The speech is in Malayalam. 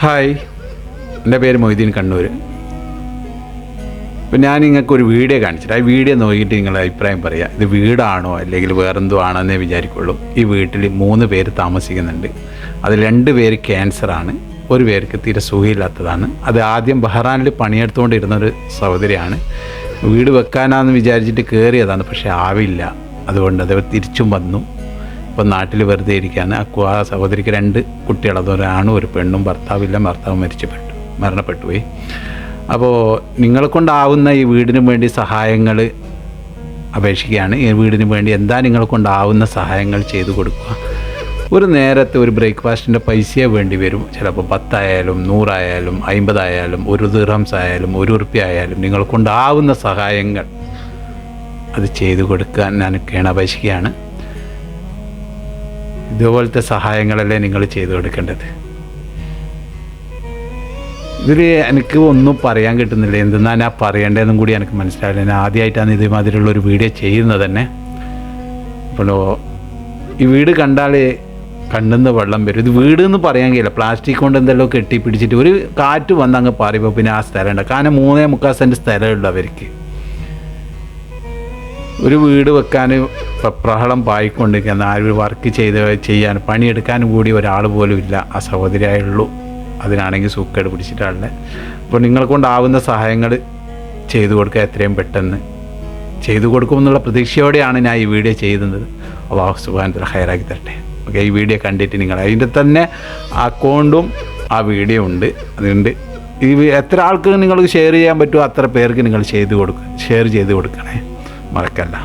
ഹായ്, എൻ്റെ പേര് മൊയ്തീൻ കണ്ണൂർ. ഇപ്പം ഞാൻ നിങ്ങൾക്കൊരു വീഡിയോ കാണിച്ചിട്ട് ആ വീഡിയോ നോക്കിയിട്ട് നിങ്ങളുടെ അഭിപ്രായം പറയാം. ഇത് വീടാണോ അല്ലെങ്കിൽ വേറെന്തോ ആണോ എന്നേ വിചാരിക്കുള്ളൂ. ഈ വീട്ടിൽ 3 പേര് താമസിക്കുന്നുണ്ട്. അതിൽ 2 പേര് ക്യാൻസറാണ്, ഒരു പേർക്ക് തീരെ സുഖമില്ലാത്തതാണ്. അത് ആദ്യം ബഹ്റാനിൽ പണിയെടുത്തുകൊണ്ടിരുന്നൊരു സഹോദരിയാണ്. വീട് വെക്കാനാണെന്ന് വിചാരിച്ചിട്ട് കയറിയതാണ്, പക്ഷേ ആവില്ല. അതുകൊണ്ട് അത് തിരിച്ചും വന്നു. ഇപ്പം നാട്ടിൽ വെറുതെ ഇരിക്കുകയാണ്. ആ സഹോദരിക്ക് 2 കുട്ടികൾ, അതൊരാണും ഒരു പെണ്ണും. ഭർത്താവില്ല, ഭർത്താവ് മരണപ്പെട്ടു പോയി. അപ്പോൾ നിങ്ങളെ കൊണ്ടാവുന്ന ഈ വീടിന് വേണ്ടി സഹായങ്ങൾ അപേക്ഷിക്കുകയാണ്. ഈ വീടിന് വേണ്ടി എന്താ നിങ്ങളെ കൊണ്ടാവുന്ന സഹായങ്ങൾ ചെയ്തു കൊടുക്കുക. ഒരു നേരത്തെ ഒരു ബ്രേക്ക്ഫാസ്റ്റിൻ്റെ പൈസയെ വേണ്ടി വരും. ചിലപ്പോൾ 10 ആയാലും 100 ആയാലും 50 ആയാലും 1 ദിർഹംസ് ആയാലും 1 ഉറുപ്യ ആയാലും നിങ്ങളെ കൊണ്ടാവുന്ന സഹായങ്ങൾ അത് ചെയ്തു കൊടുക്കാൻ ഞാൻ അപേക്ഷിക്കുകയാണ്. ഇതുപോലത്തെ സഹായങ്ങളല്ലേ നിങ്ങൾ ചെയ്തു കൊടുക്കേണ്ടത്. ഇതിൽ എനിക്ക് ഒന്നും പറയാൻ കിട്ടുന്നില്ല. എന്തെന്നാണ് ഞാൻ പറയേണ്ടതെന്നും കൂടി എനിക്ക് മനസ്സിലായില്ല. ഞാൻ ആദ്യമായിട്ടാണ് ഇതേമാതിരിയുള്ളൊരു വീഡിയോ ചെയ്യുന്നത് തന്നെ. അപ്പോൾ ഈ വീട് കണ്ടാൽ കണ്ണിന്ന് വെള്ളം വരും. ഇത് വീട് എന്ന് പറയാൻ കഴിയില്ല. പ്ലാസ്റ്റിക് കൊണ്ട് എന്തെല്ലാം കെട്ടിപ്പിടിച്ചിട്ട് ഒരു കാറ്റ് വന്ന് അങ്ങ് പറയുമ്പോൾ പിന്നെ ആ സ്ഥലമുണ്ട്. കാരണം 3.25 സെൻറ്റ് സ്ഥലമുള്ളൂ അവർക്ക്. ഒരു വീട് വെക്കാൻ പ്രഹളം പായിക്കൊണ്ടിരിക്കുന്ന ആ ഒരു വർക്ക് ചെയ്യാൻ പണിയെടുക്കാനും കൂടി ഒരാൾ പോലും ഇല്ല. ആ സഹോദരിയായുള്ളൂ. അതിനാണെങ്കിൽ സൂക്കേട് പിടിച്ചിട്ടാണല്ലേ. അപ്പോൾ നിങ്ങളെ കൊണ്ടാവുന്ന സഹായങ്ങൾ ചെയ്തു കൊടുക്കുക. എത്രയും പെട്ടെന്ന് ചെയ്തു കൊടുക്കുമെന്നുള്ള പ്രതീക്ഷയോടെയാണ് ഞാൻ ഈ വീഡിയോ ചെയ്യുന്നത്. അല്ലാഹു സുബ്ഹാനഹു വ തആല ഖൈറാക്കി തരട്ടെ. ഓക്കെ, ഈ വീഡിയോ കണ്ടിട്ട് നിങ്ങൾ അതിൻ്റെ തന്നെ അക്കൗണ്ടും ആ വീഡിയോ ഉണ്ട്. അതുകൊണ്ട് ഈ എത്ര ആൾക്ക് നിങ്ങൾക്ക് ഷെയർ ചെയ്യാൻ പറ്റുമോ അത്ര പേർക്ക് നിങ്ങൾ ഷെയർ ചെയ്ത് കൊടുക്കണേ, മറക്കല്ല.